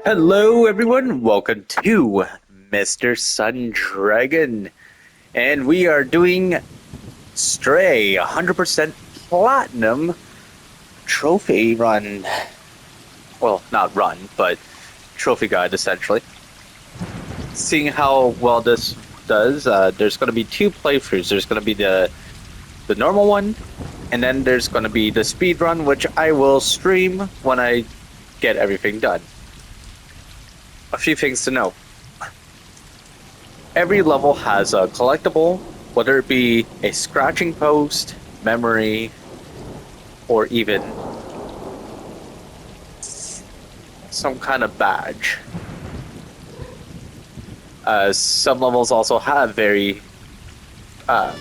Hello, everyone. Welcome to Mr. Sun Dragon, and we are doing Stray 100% Platinum Trophy Run. Well, not run, but trophy guide essentially. Seeing how well this does, there's going to be two playthroughs. There's going to be the normal one, and then there's going to be the speed run, which I will stream when I get everything done. A few things to know. Every level has a collectible, whether it be a scratching post, memory, or even some kind of badge. Some levels also have very uh,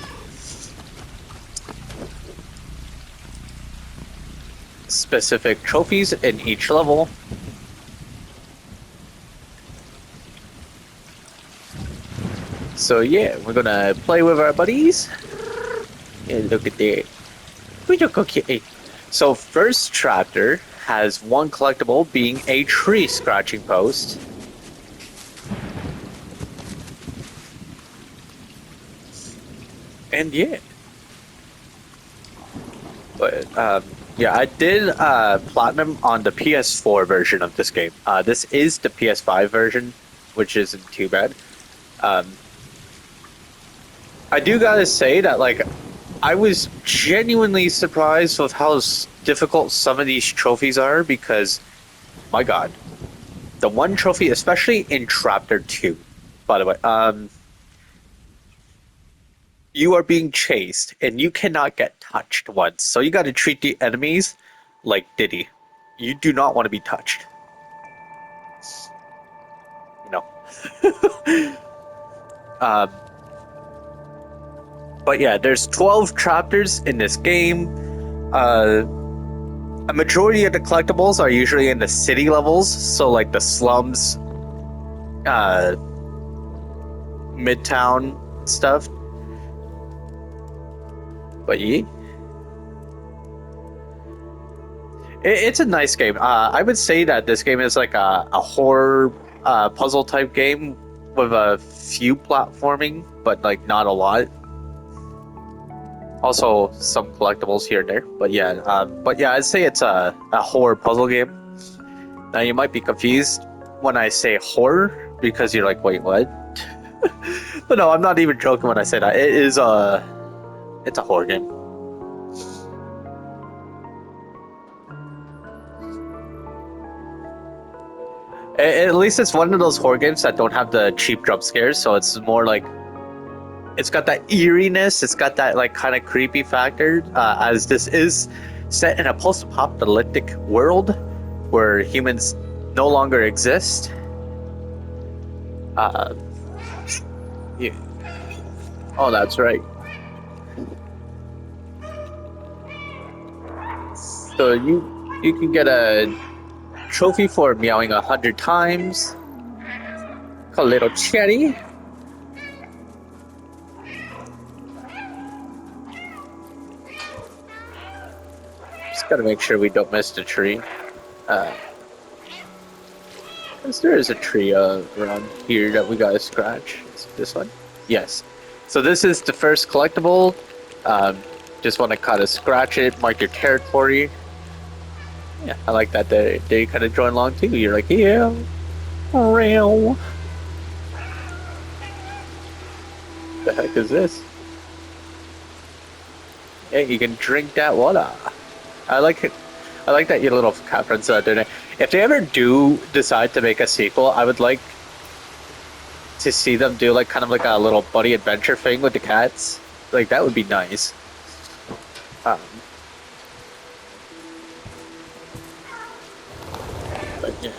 specific trophies in each level. So yeah, we're gonna play with our buddies. Yeah, look at that. We look okay. So first chapter has one collectible being a tree scratching post. And yeah. But yeah, I did platinum on the PS4 version of this game. This is the PS5 version, which isn't too bad. Um, I do gotta say that I was genuinely surprised with how difficult some of these trophies are because, my God, the one trophy, especially in Chapter 2, by the way, you are being chased and you cannot get touched once. So you gotta treat the enemies like Diddy. You do not want to be touched. You know. Um, but yeah, there's 12 chapters in this game. A majority of the collectibles are usually in the city levels, so like the slums, uh, midtown stuff. But yeah, it's a nice game. I would say that this game is like a horror puzzle type game with a few platforming, but like not a lot. Also, some collectibles here and there. But yeah, I'd say it's a horror puzzle game. Now you might be confused when I say horror because you're like, wait, what? But no, I'm not even joking when I say that. It's a horror game. At least it's one of those horror games that don't have the cheap jump scares, so it's more like it's got that eeriness. It's got that like kind of creepy factor. As this is set in a post-apocalyptic world where humans no longer exist. Uh, yeah. Oh, that's right. So you can get a trophy for meowing 100 times. A little cherry. Just gotta make sure we don't miss the tree. Uh, 'Cause there is a tree around here that we gotta scratch. Is it this one? Yes. So this is the first collectible. Um, just want to kind of scratch it, mark your territory. Yeah, I like that they kind of join along too. You're like, yeah, real. The heck is this? Yeah, you can drink that water. I like it. I like that your little cat friends are doing it. If they ever do decide to make a sequel, I would like to see them do like kind of like a little buddy adventure thing with the cats. Like that would be nice. Um, but yeah.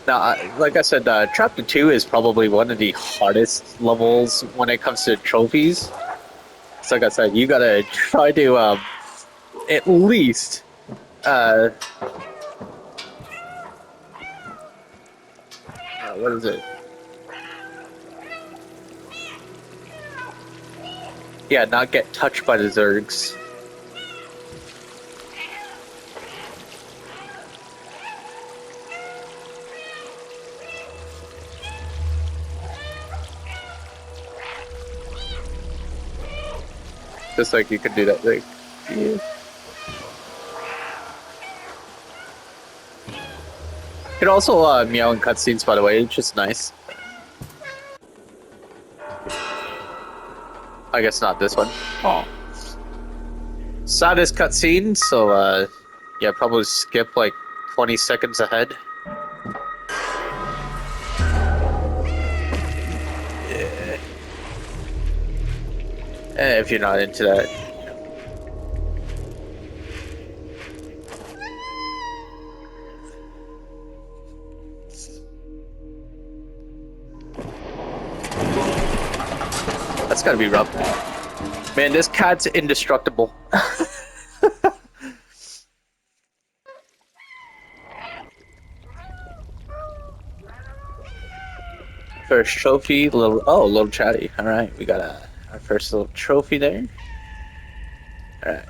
Now, like I said, Chapter 2 is probably one of the hardest levels when it comes to trophies. So, like I said, you gotta try to at least what is it? Yeah, not get touched by the Zergs. Just like you could do that thing. Yeah. You can also meow in cutscenes, by the way, which is nice. I guess not this one. Oh. Saddest cutscene, so yeah, probably skip like 20 seconds ahead. Yeah. If you're not into that. That's gotta be rough. Man, this cat's indestructible. First trophy, little chatty. All right, we got our first little trophy there. All right.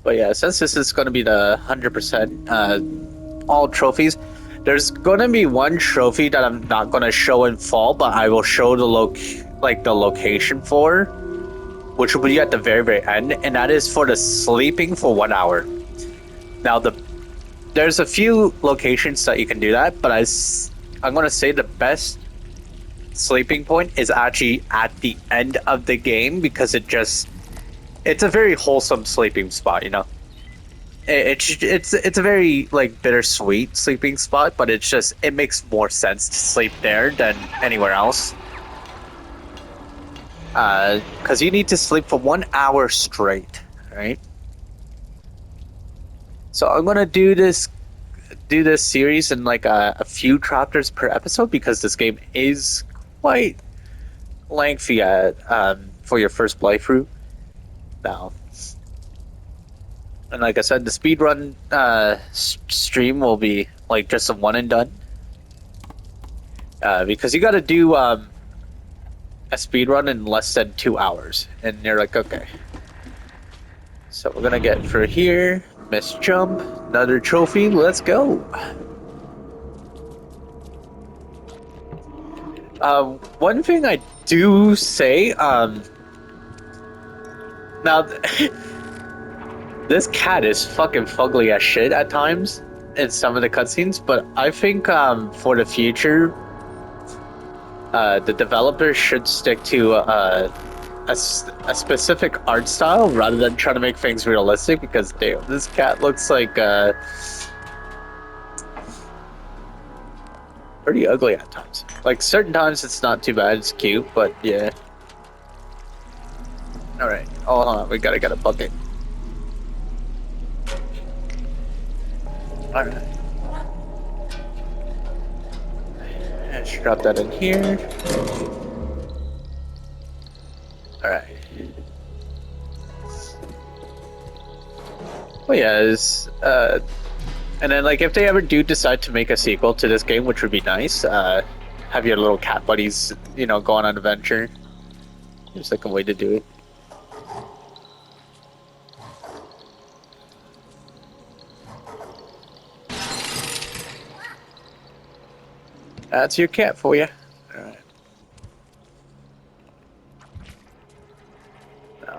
But yeah, since this is going to be the 100% all trophies, there's going to be one trophy that I'm not going to show in fall, but I will show the the location for, which will be at the very end, and that is for the sleeping for 1 hour. Now there's a few locations that you can do that, but I'm going to say the best sleeping point is actually at the end of the game because it's a very wholesome sleeping spot, you know. It's a very like bittersweet sleeping spot, but it makes more sense to sleep there than anywhere else. Because you need to sleep for 1 hour straight, right? So I'm gonna do this series in like a few chapters per episode because this game is quite lengthy for your first playthrough. Now, and like I said, the speedrun stream will be like just a one and done. Because you got to do a speed run in less than 2 hours, and you're like, okay. So we're gonna get for here, miss jump, another trophy. Let's go. One thing I do say, now this cat is fucking fugly as shit at times in some of the cutscenes, but I think for the future, the developers should stick to a specific art style rather than trying to make things realistic because damn, this cat looks like pretty ugly at times. Like certain times it's not too bad, it's cute, but yeah. Alright, hold on, we gotta get a bucket. Alright. Let's drop that in here. Alright. Well, yeah, and then like if they ever do decide to make a sequel to this game, which would be nice, have your little cat buddies, you know, go on an adventure. There's like a way to do it. That's your cat for you. Alright.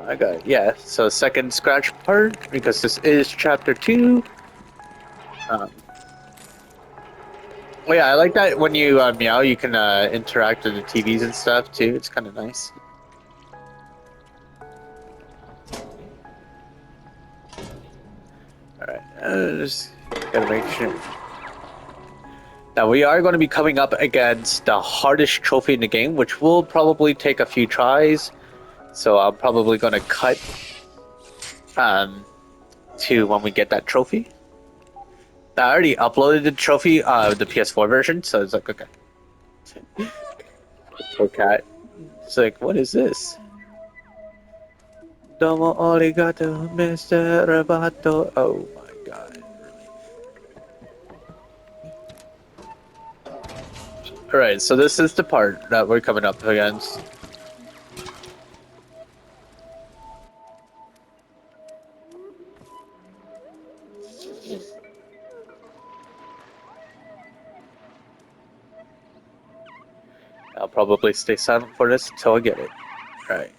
I got, yeah, so second scratch part, because this is chapter 2. Well, yeah, I like that when you meow, you can interact with the TVs and stuff too. It's kind of nice. Alright, just gotta make sure. Now we are going to be coming up against the hardest trophy in the game, which will probably take a few tries. So I'm probably going to cut to when we get that trophy. I already uploaded the trophy, the PS4 version, so it's like, okay. Poor cat. It's like, what is this? Domo arigato, Mr. Roboto. Oh my god. Alright, so this is the part that we're coming up against. probably stay silent for this until I get it. Right.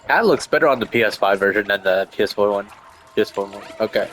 That looks better on the PS5 version than the PS4 one. PS4 one. Okay.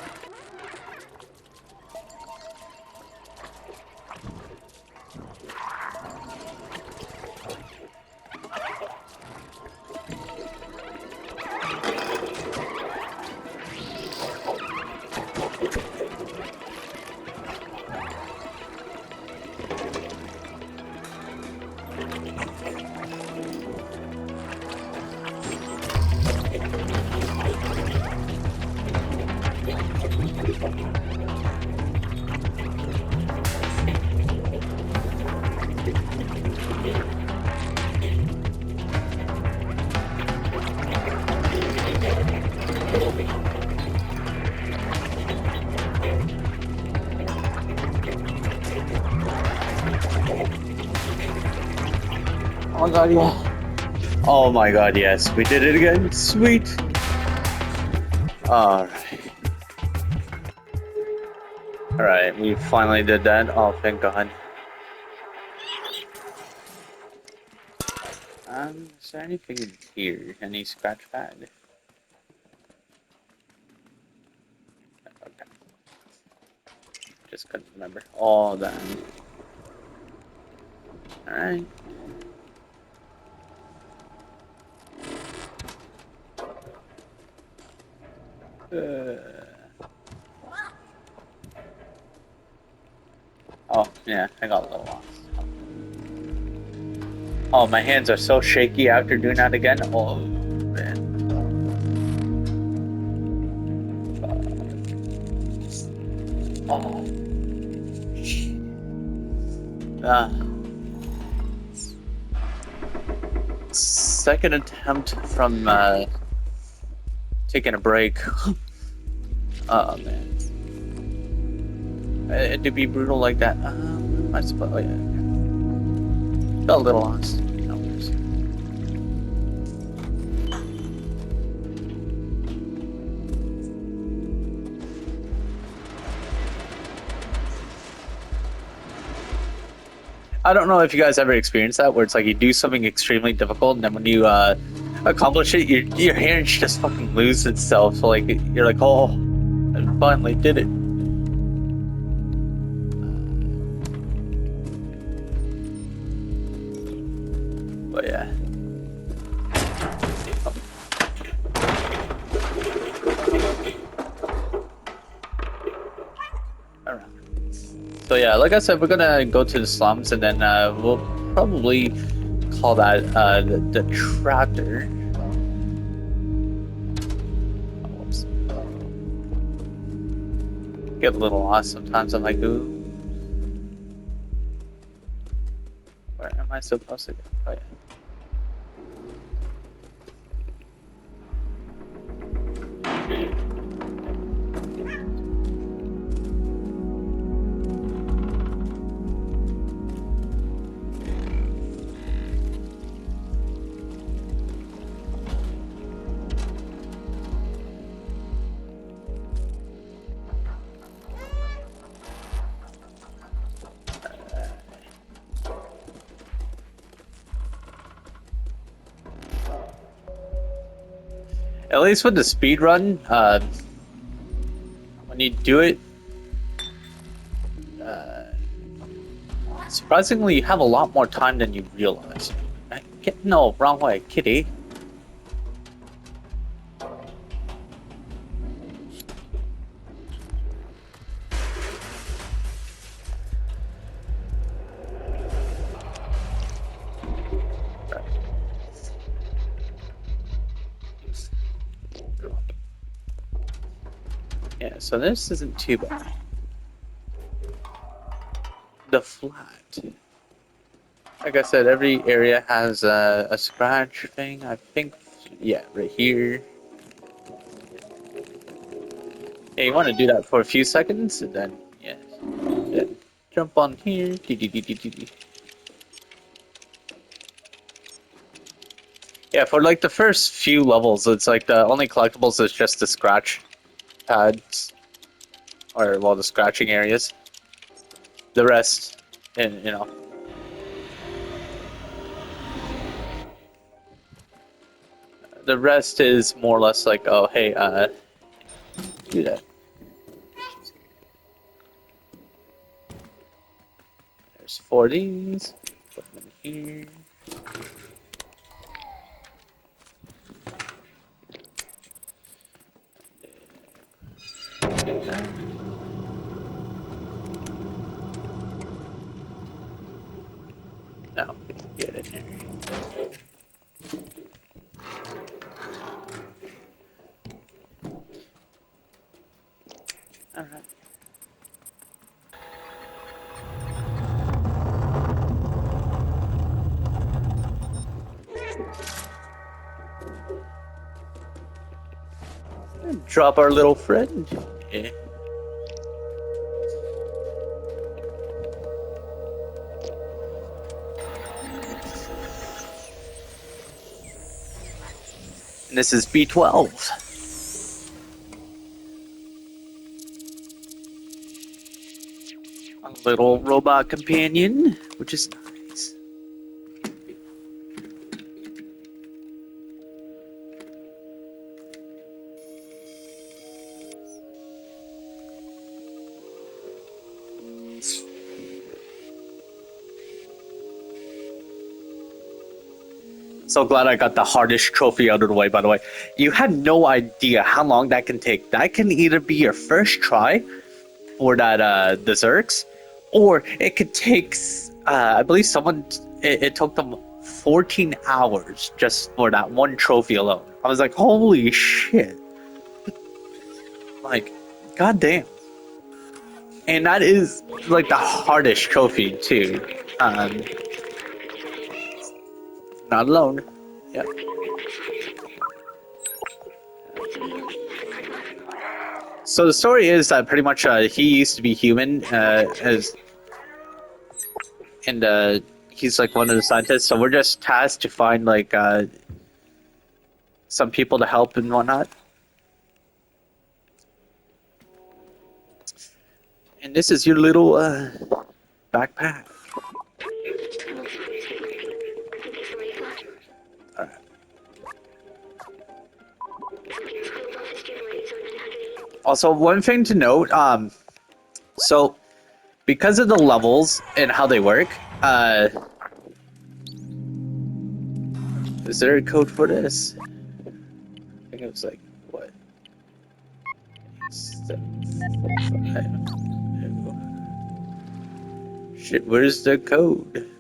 Oh my god, yeah. Oh my god, yes. We did it again. Sweet. Alright. Alright, we finally did that. Oh, thank god. Is there anything in here? Any scratch pad? Okay. Just couldn't remember. All that. Alright. Oh, yeah, I got a little lost. Oh, my hands are so shaky after doing that again. Oh, man. Oh. Second attempt from taking a break. Oh man. To be brutal like that. I suppose. Oh, yeah. Felt a little lost. No worries. I don't know if you guys ever experienced that, where it's like you do something extremely difficult, and then when you accomplish it, your hands just fucking lose itself. So like you're like, oh, I finally did it. But yeah. So yeah, like I said, we're gonna go to the slums, and then we'll probably call that the tractor. Oops. Get a little lost sometimes. I'm like, ooh, where am I supposed to go? Oh, yeah. At least with the speed run, when you do it, surprisingly, you have a lot more time than you realize. No, wrong way, kitty. Yeah, so this isn't too bad. The flat. Like I said, every area has a scratch thing. I think, yeah, right here. Yeah, you want to do that for a few seconds, and then, yeah, jump on here. Yeah, for like the first few levels, it's like the only collectibles is just the scratch pads. or well, the scratching areas. The rest, and you know. The rest is more or less like, oh, hey, do that. There's 4 of these. Put them in here. Now, get in here. Alright. Drop our little friend. Yeah. And this is B12. A little robot companion, which is nice. So glad I got the hardest trophy out of the way, by the way. You had no idea how long that can take. That can either be your first try for that the Zerks, or it could take, I believe it took them 14 hours just for that one trophy alone. I was like, holy shit. Like, goddamn. And that is like the hardest trophy too. Not alone. Yep. So the story is that pretty much he used to be human, he's like one of the scientists. So we're just tasked to find like some people to help and whatnot. And this is your little backpack. Also, one thing to note, so because of the levels and how they work, is there a code for this? I think it was like, what? 745. Shit, where's the code?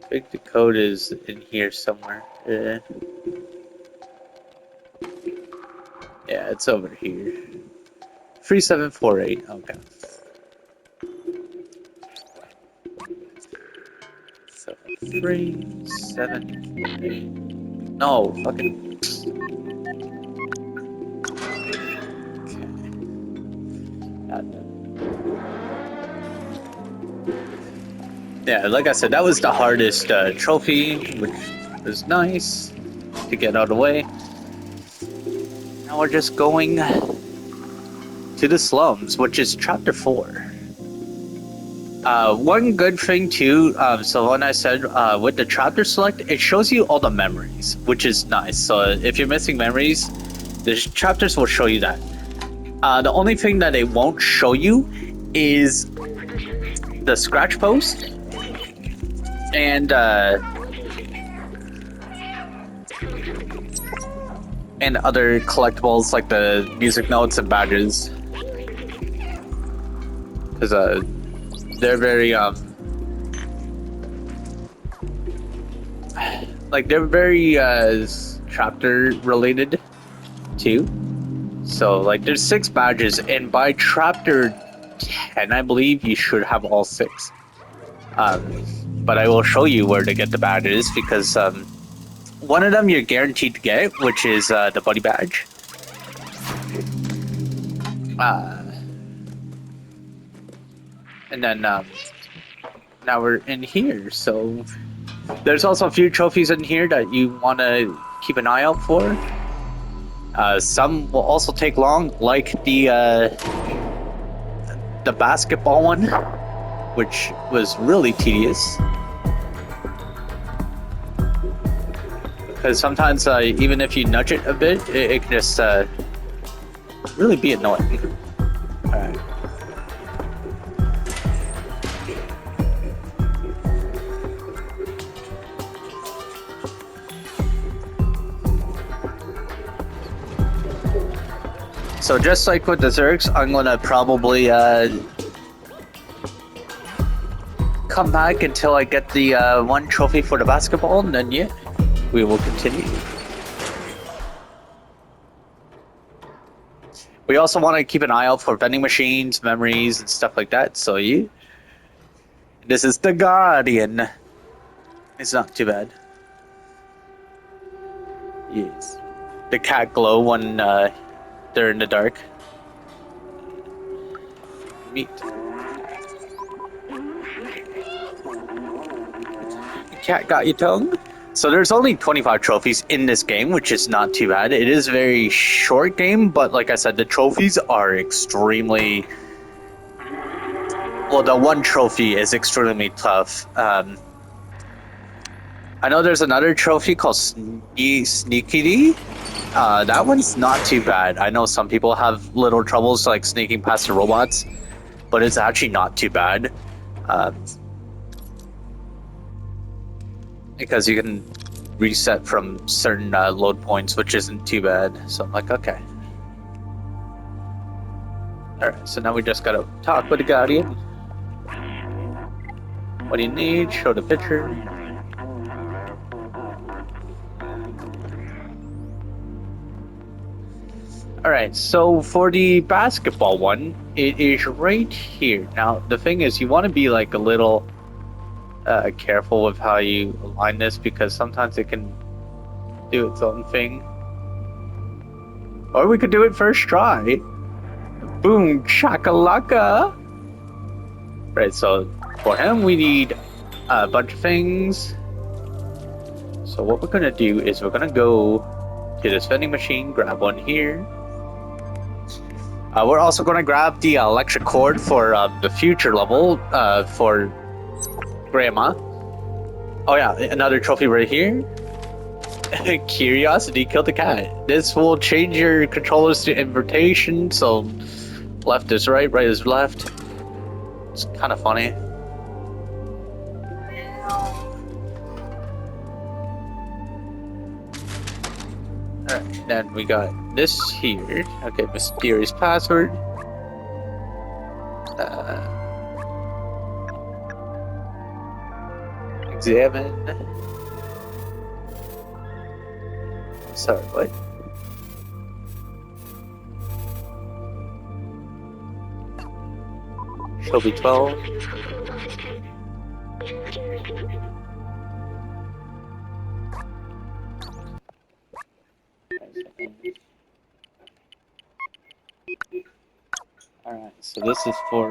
I think the code is in here somewhere. Yeah, it's over here. 3748. Okay. So 3748. No, fucking. Okay. Yeah, like I said, that was the hardest trophy, which was nice to get out of the way. Now we're just going to the slums, which is chapter 4. One good thing too, so when I said with the chapter select, it shows you all the memories, which is nice. So if you're missing memories, the chapters will show you that. The only thing that it won't show you is the scratch post and other collectibles like the music notes and badges, because they're very chapter related too. So like there's 6 badges, and by chapter 10 I believe you should have all 6. But I will show you where to get the badges, because one of them you're guaranteed to get, which is the buddy badge. And then now we're in here. So there's also a few trophies in here that you want to keep an eye out for. Some will also take long, like the basketball one, which was really tedious. Because sometimes, even if you nudge it a bit, it can just really be annoying. Alright. So just like with the Zergs, I'm gonna probably come back until I get the one trophy for the basketball, and then yeah, we will continue. We also want to keep an eye out for vending machines, memories, and stuff like that. So yeah, this is the Guardian. It's not too bad. Yes, the cat glow when they're in the dark. Meat. The cat got your tongue? So there's only 25 trophies in this game, which is not too bad. It is a very short game, but like I said, the trophies are extremely... Well, the one trophy is extremely tough. I know there's another trophy called Sneaky. That one's not too bad. I know some people have little troubles like sneaking past the robots, but it's actually not too bad. Because you can reset from certain load points, which isn't too bad. So I'm like, okay. Alright, so now we just gotta talk with the Guardian. What do you need? Show the picture. Alright, so for the basketball one, it is right here. Now, the thing is, you want to be like a little careful with how you align this, because sometimes it can do its own thing. Or we could do it first try. Boom, chakalaka. Right, so for him we need a bunch of things. So what we're gonna do is we're gonna go to this vending machine, grab one here. We're also gonna grab the electric cord for the future level for Grandma. Oh yeah, another trophy right here. Curiosity killed the cat. This will change your controllers to invertation, so left is right, right is left. It's kind of funny. Alright, then we got this here. Okay, mysterious password. Examine. Sorry, what? Shelby 12. Alright, so this is for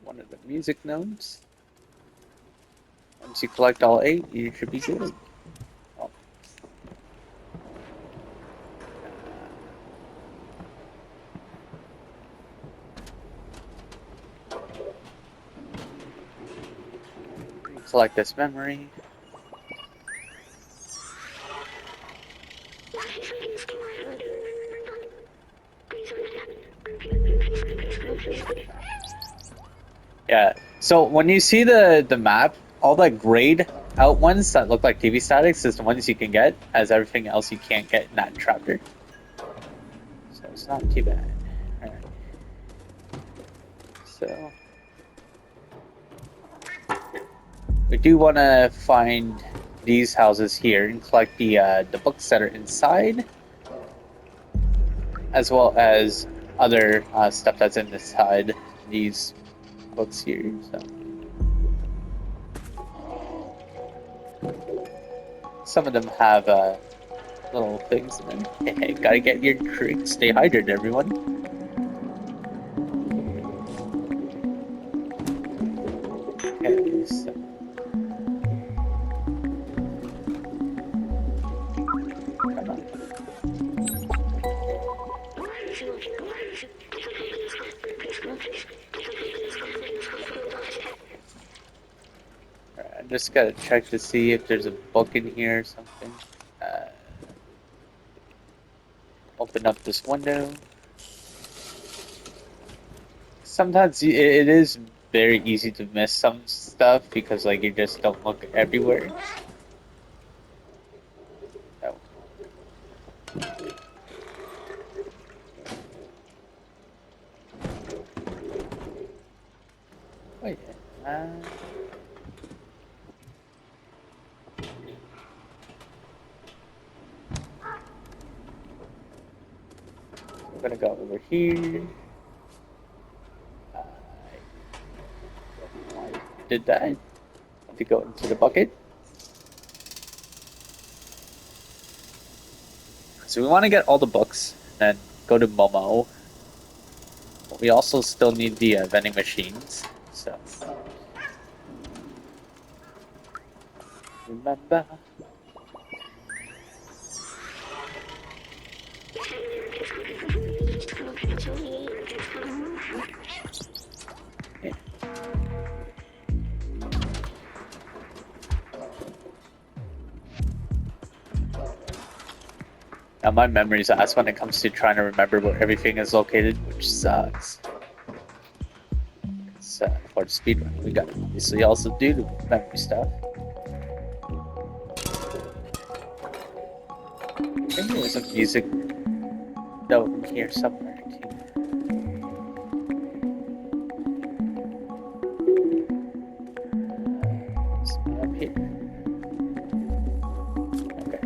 one of the music notes. Once you collect all 8, you should be good. Oh. Select this memory. Yeah, so when you see the map, all the grayed out ones that look like TV statics is the ones you can get, as everything else you can't get in that chapter. So it's not too bad. Alright. So we do want to find these houses here and collect the books that are inside, as well as other stuff that's inside these books here. So some of them have little things. And then, hey, gotta get your drink. Stay hydrated, everyone. Okay, so. Come on. I just gotta check to see if there's a book in here or something. Uh, Open up this window. Sometimes it is very easy to miss some stuff because like you just don't look everywhere. Oh. Oh yeah. I'm gonna go over here. I did that. I have to go into the bucket. So we want to get all the books and go to Momo. But we also still need the vending machines. So remember. Yeah. Now my memory's ass when it comes to trying to remember where everything is located, which sucks. So for the speedrun, we gotta obviously also do the memory stuff. I think there's a music note in here somewhere too. Up here. Okay.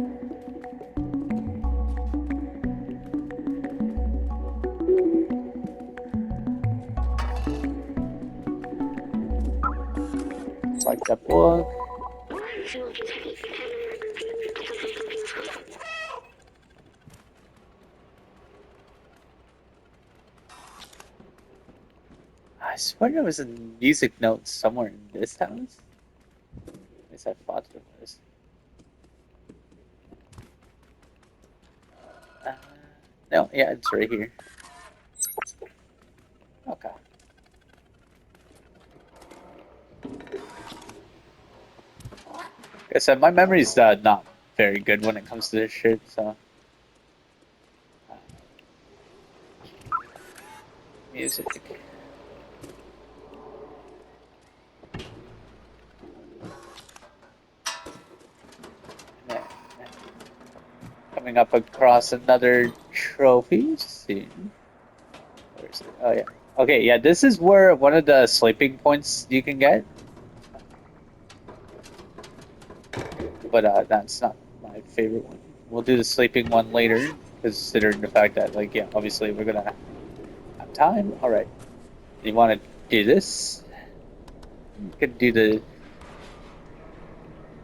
Like that book. I swear there was a music note somewhere in this house. At least I thought there was. No, yeah, it's right here. Okay. Like I said, my memory's not very good when it comes to this shit, so. Music. Coming up across another trophy soon. Where's it? Oh yeah. Okay, yeah, this is where one of the sleeping points you can get. But that's not my favorite one. We'll do the sleeping one later, considering the fact that, like, yeah, obviously we're gonna have time. All right, you want to do this? You can do the.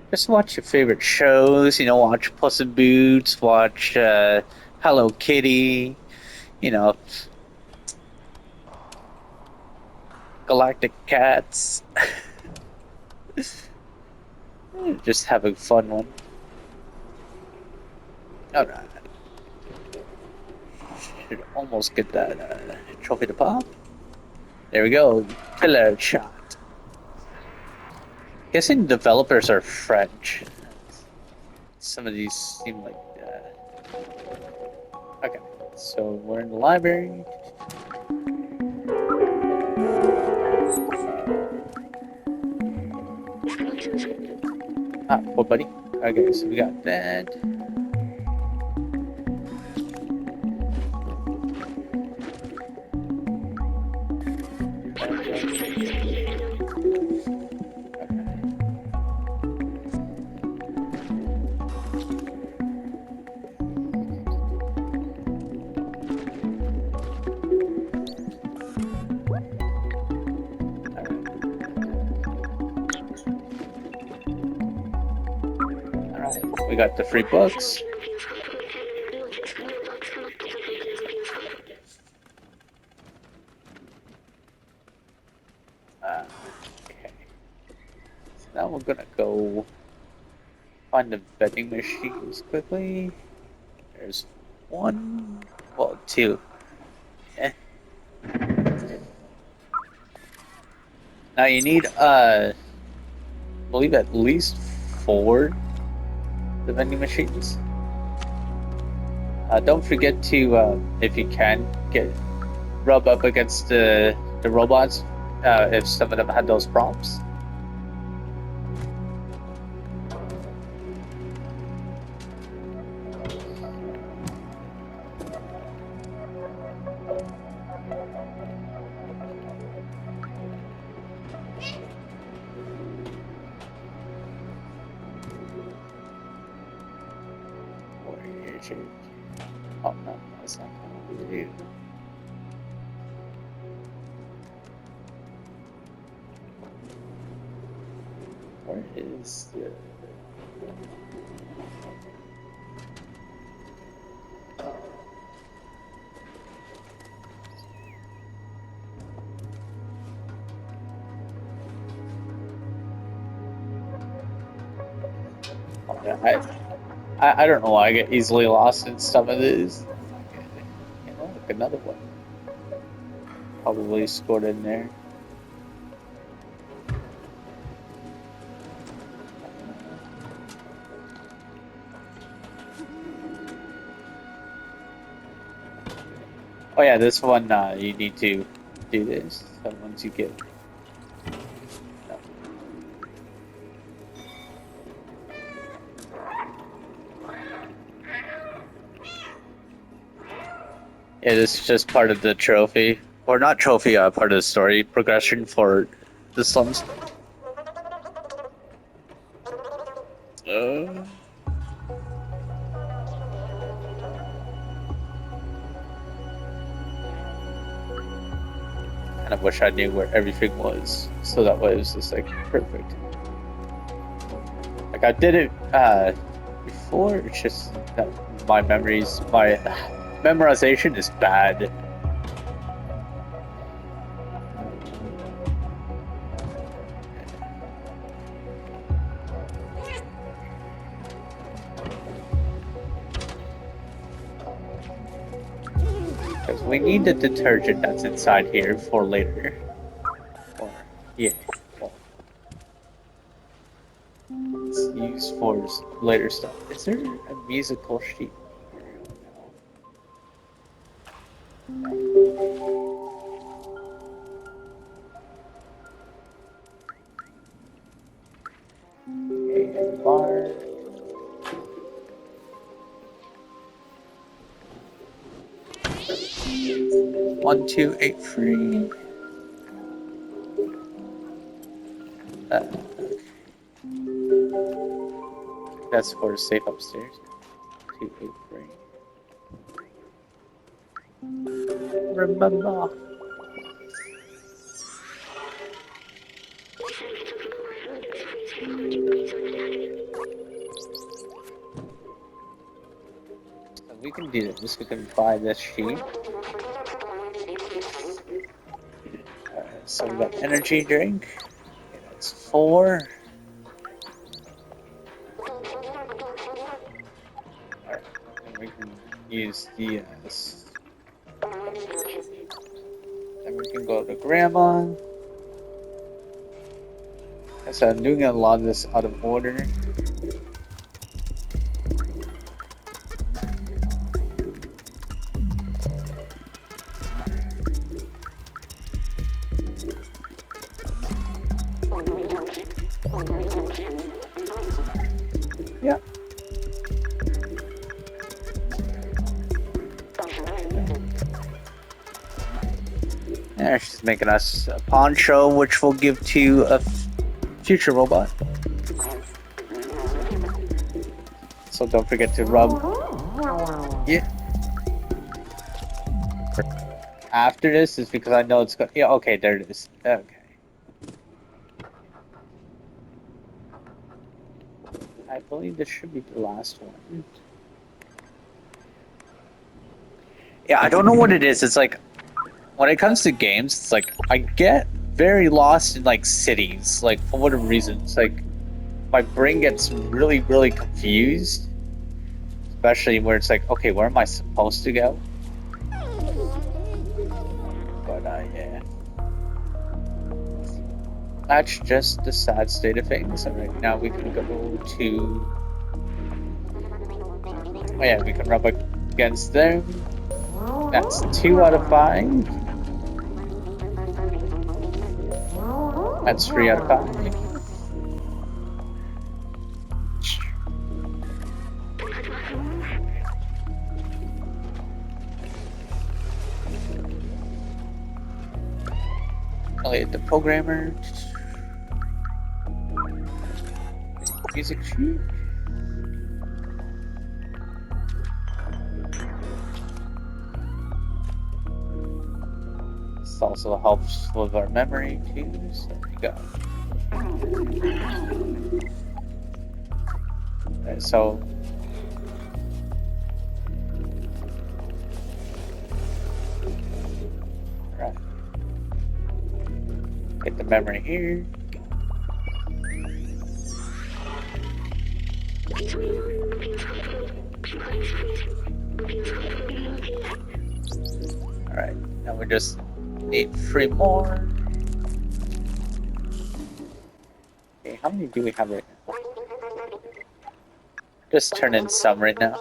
Just watch your favorite shows. You know, watch Puss in Boots, watch Hello Kitty. You know, Galactic Cats. Just have a fun one. Alright. Should almost get that trophy to pop. There we go. Killer shot. Guessing developers are French. Some of these seem like. Okay, so we're in the library. Ah, what, buddy? Okay, so we got that. We got the free books. we're gonna go find the vending machines quickly. There's one, well, two. Eh. Now you need, I believe at least 4 the vending machines. Don't forget to, if you can, rub up against the robots if some of them had those prompts. Oh no, that's not going to do. Where is the... Oh, yeah, I don't know why I get easily lost in some of these. You know, look, another one. Probably scored in there. Oh yeah, this one you need to do this. So once you get... No. Yeah, this is just part of the trophy. Or not trophy, part of the story progression for the slums. Kind of wish I knew where everything was, so that way it was just like perfect. Like I did it before, it's just that my memorization is bad. Because we need the detergent that's inside here for later. Or, yeah. Well, it's used for later stuff. Is there a musical sheet? Okay, bar. One, 2, 8, 3. That's for safe upstairs. 2, 8, 3. Remember. So we can do this. We can buy this sheet. So we got energy drink. Okay, that's 4. Alright, and we can use the and we can go to grandma. So I'm doing a lot of this out of order. Yeah. Yeah, she's making us a poncho, which we'll give to a future robot. So don't forget to rub. Yeah. After this is because I know it's going. Yeah. Okay. There it is. Okay. I believe this should be the last one. Yeah, I don't know what it is. It's like, when it comes to games, it's like, I get very lost in, like, cities. Like, for whatever reason. It's like, my brain gets really, really confused. Especially where it's like, okay, where am I supposed to go? But, yeah. That's just the sad state of things. And right now we can go to... Oh yeah, we can rub against them. That's 2 out of 5. That's 3 out of 5. Elliot the programmer. Music sheet. This also helps with our memory too. So there we go. Alright, so alright. Get the memory here. Alright, now we just need 3 more. Okay, how many do we have right now? Just turn in some right now.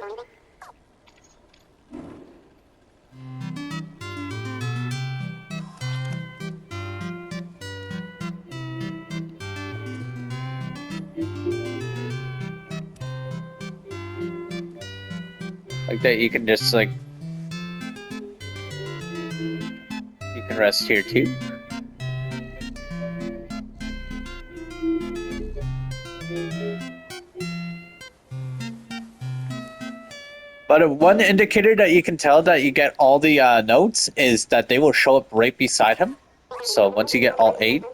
Like that, you can just like... You can rest here too. But one indicator that you can tell that you get all the notes is that they will show up right beside him. So once you get all 8,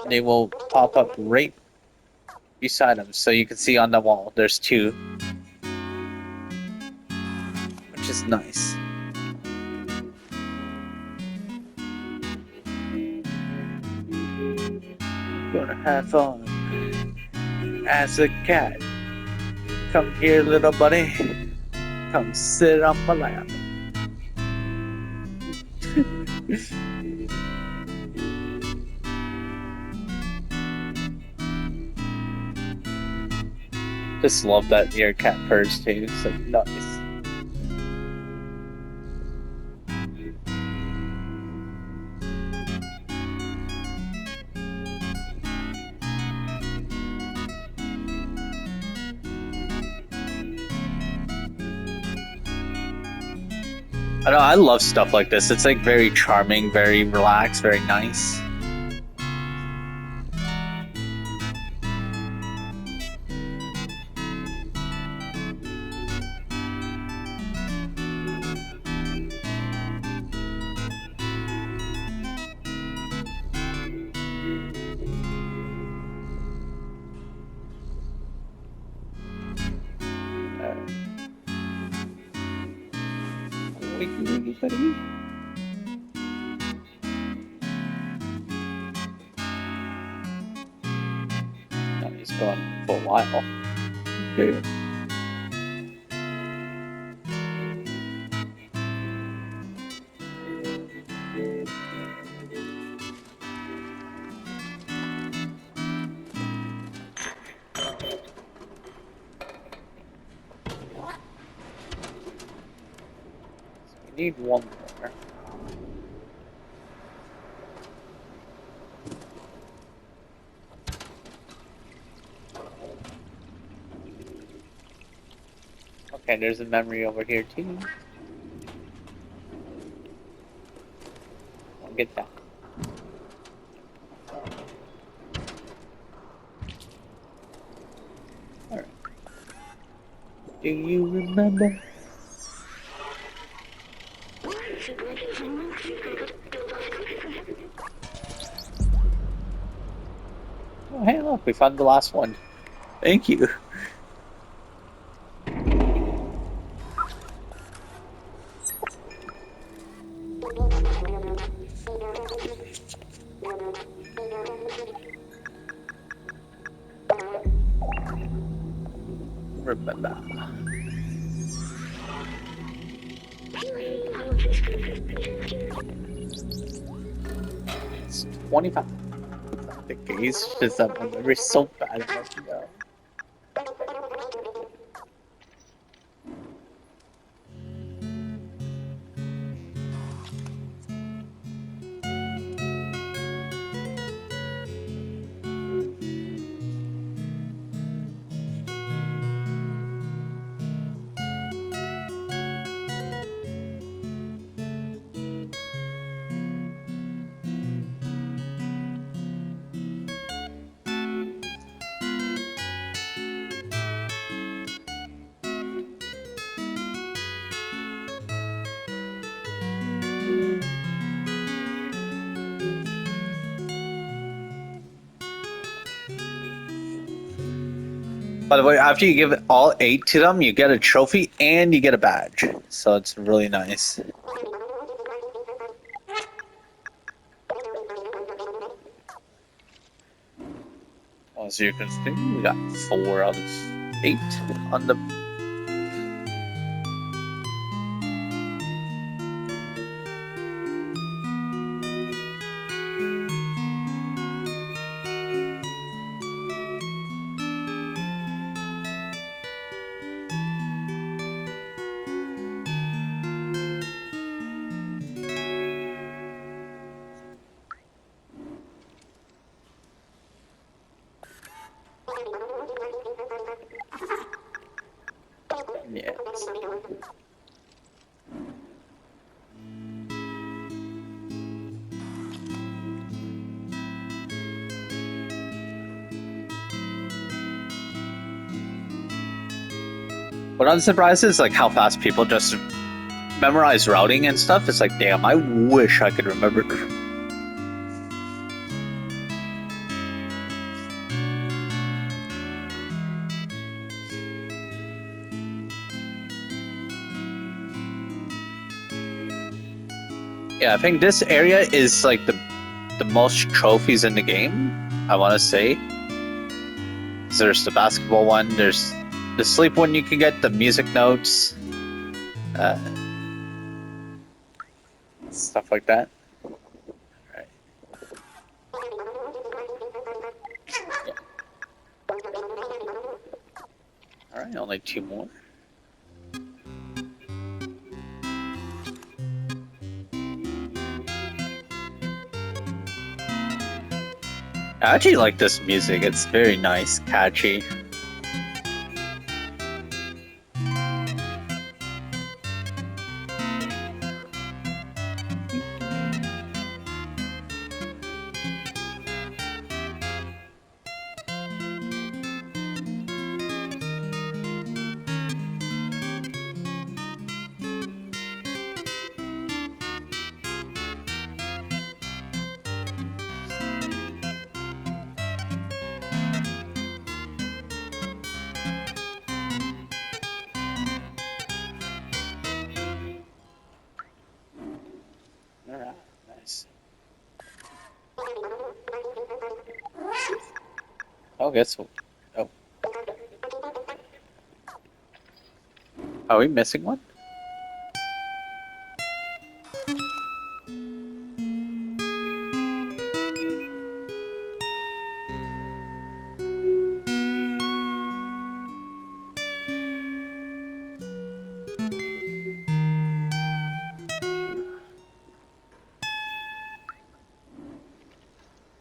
they will pop up right beside him. So you can see on the wall, there's 2. Which is nice. Gonna have fun as a cat. Come here, little buddy. Come sit on my lap. Just love that your cat purrs too. It's like nice. I know, I love stuff like this. It's like very charming, very relaxed, very nice. Wakey, buddy. No, he's gone for a while. Yeah. We need one more. Okay, there's a memory over here too. I'll get that. Alright. Do you remember? Oh, hey, look, we found the last one. Thank you. remember. It's 25. The gaze just that my memory's so bad. By the way, after you give all 8 to them, you get a trophy and you get a badge. So it's really nice. As you can see, we got 4 out of 8 on the. Yeah. What I'm surprised is like how fast people just memorize routing and stuff. It's like, damn, I wish I could remember. Yeah, I think this area is like the most trophies in the game, I want to say. So there's the basketball one, there's the sleep one you can get, the music notes, stuff like that. Alright. Yeah. Alright, only 2 more. I actually like this music, it's very nice, catchy. Alright, nice. Oh, guess what? Oh. Are we missing one?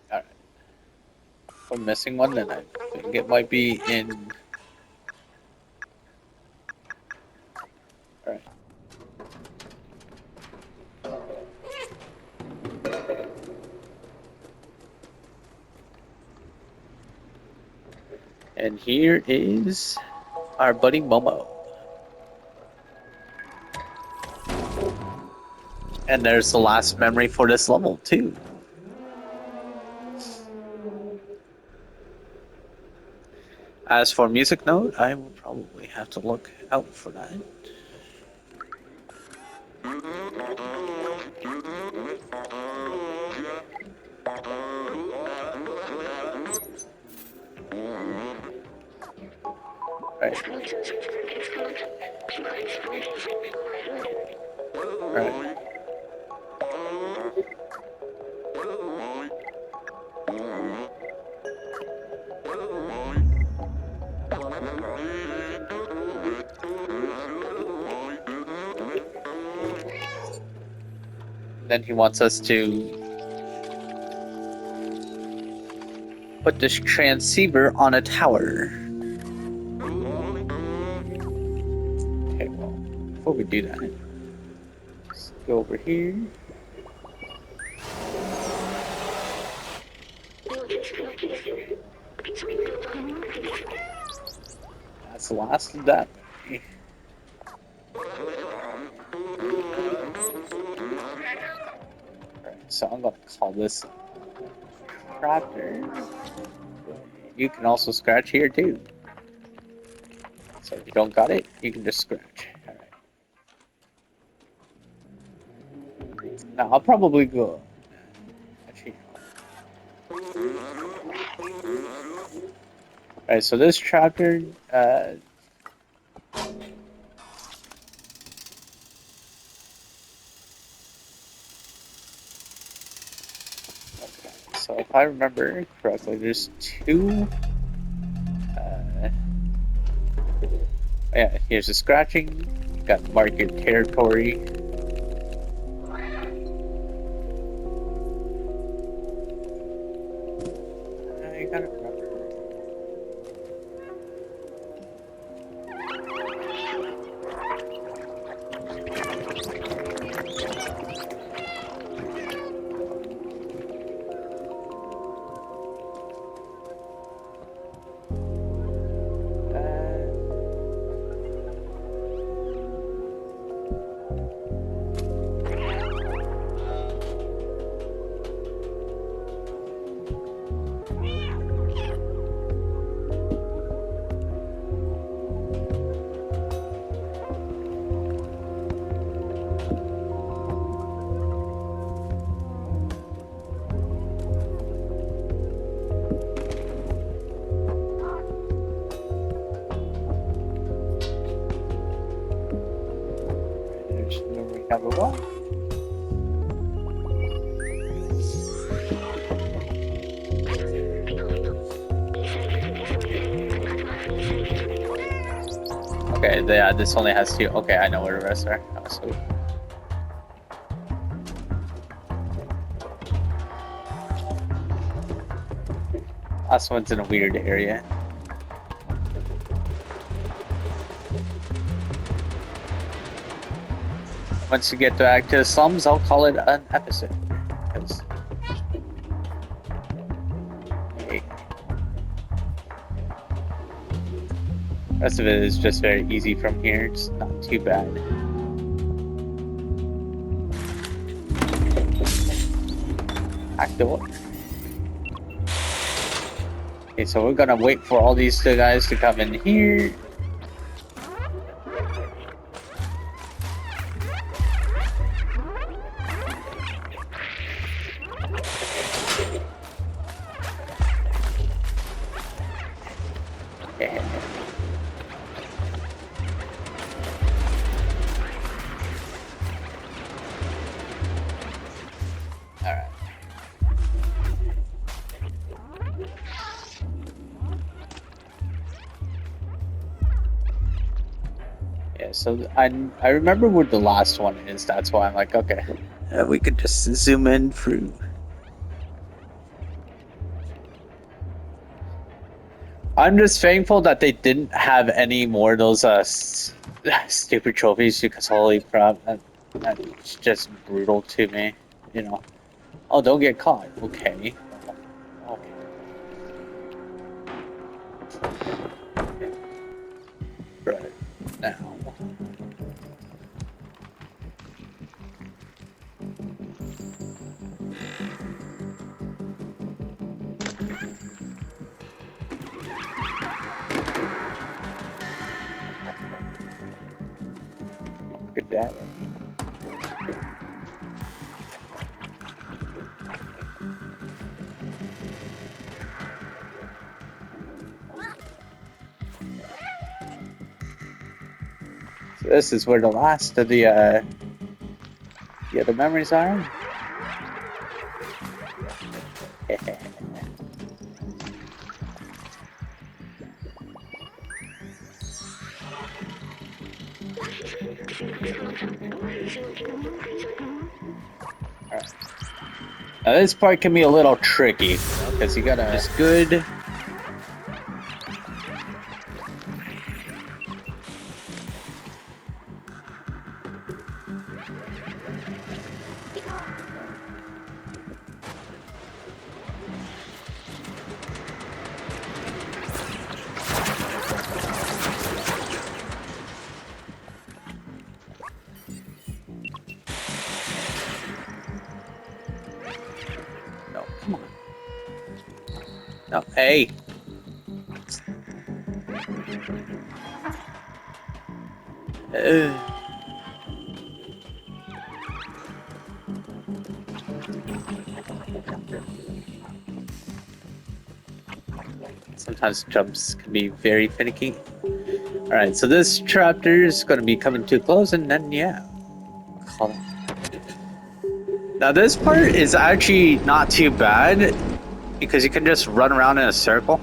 Alright. If we're missing one, then I think it might be in. Alright. And here is our buddy Momo. And there's the last memory for this level, too. As for music note, I will probably have to look out for that. Right. Right. Then he wants us to put this transceiver on a tower. Okay, well, before we do that, let's go over here. That's the last of that movie. Alright, so I'm gonna call this Tractor. You can also scratch here too. So if you don't got it, you can just scratch. Alright. Now I'll probably go. Actually, alright, so this tractor, so if I remember correctly, there's two. Yeah, here's the scratching. You got to mark your territory. I gotta remember. There's number one. Okay, yeah, this only has two. Okay, I know where the rest are. Oh, sweet. Last one's in a weird area. Once you get back to the slums, I'll call it an episode. Hey. Rest of it is just very easy from here. It's not too bad. Hack door. Okay, so we're gonna wait for all these two guys to come in here. Okay. Alright. Yeah, so I remember where the last one is. That's why I'm like, okay, we could just zoom in through. I'm just thankful that they didn't have any more of those stupid trophies because holy crap, that's just brutal to me. You know. Oh, don't get caught. Okay. Okay. Right now. Good dad. This is where the last of the memories are. Alright. Now this part can be a little tricky, because you gotta just good. No, come on. No, hey. Sometimes jumps can be very finicky. Alright, so this chapter is going to be coming to a close, and then, yeah. Now, this part is actually not too bad, because you can just run around in a circle.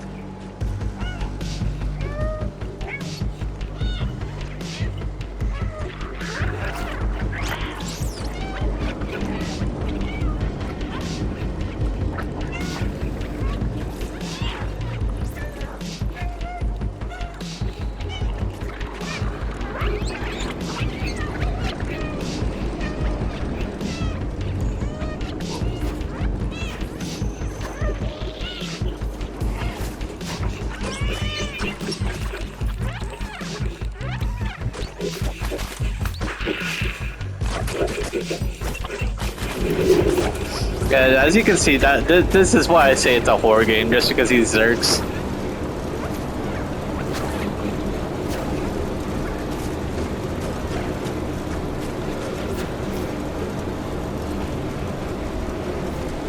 Yeah, as you can see, this is why I say it's a horror game, just because he's Zerks.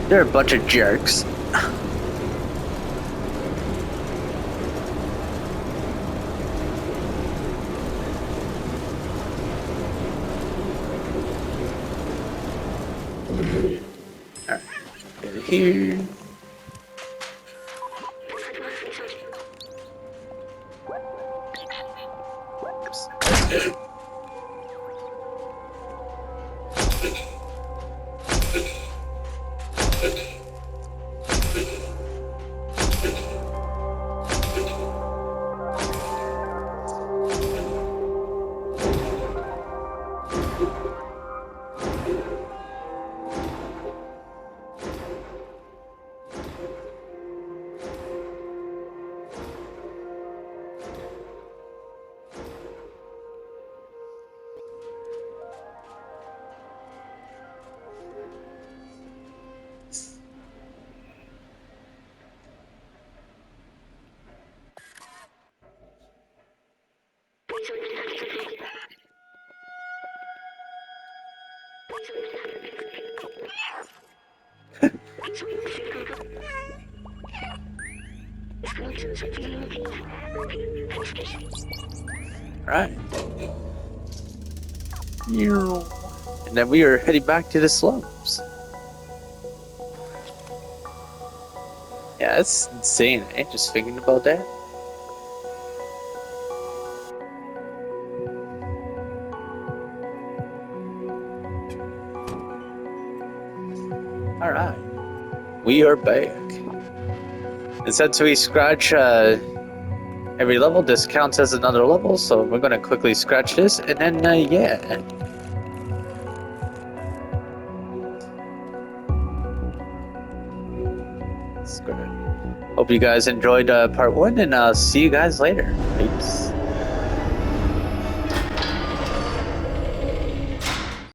They're a bunch of jerks. Alright, get it here. Oops. Right. And then we are heading back to the slopes. Yeah, that's insane. I ain't just thinking about that. Alright. We are back. And since we scratch every level, this counts as another level, so we're gonna quickly scratch this, and then, yeah. Hope you guys enjoyed part 1, and I'll see you guys later. Peace.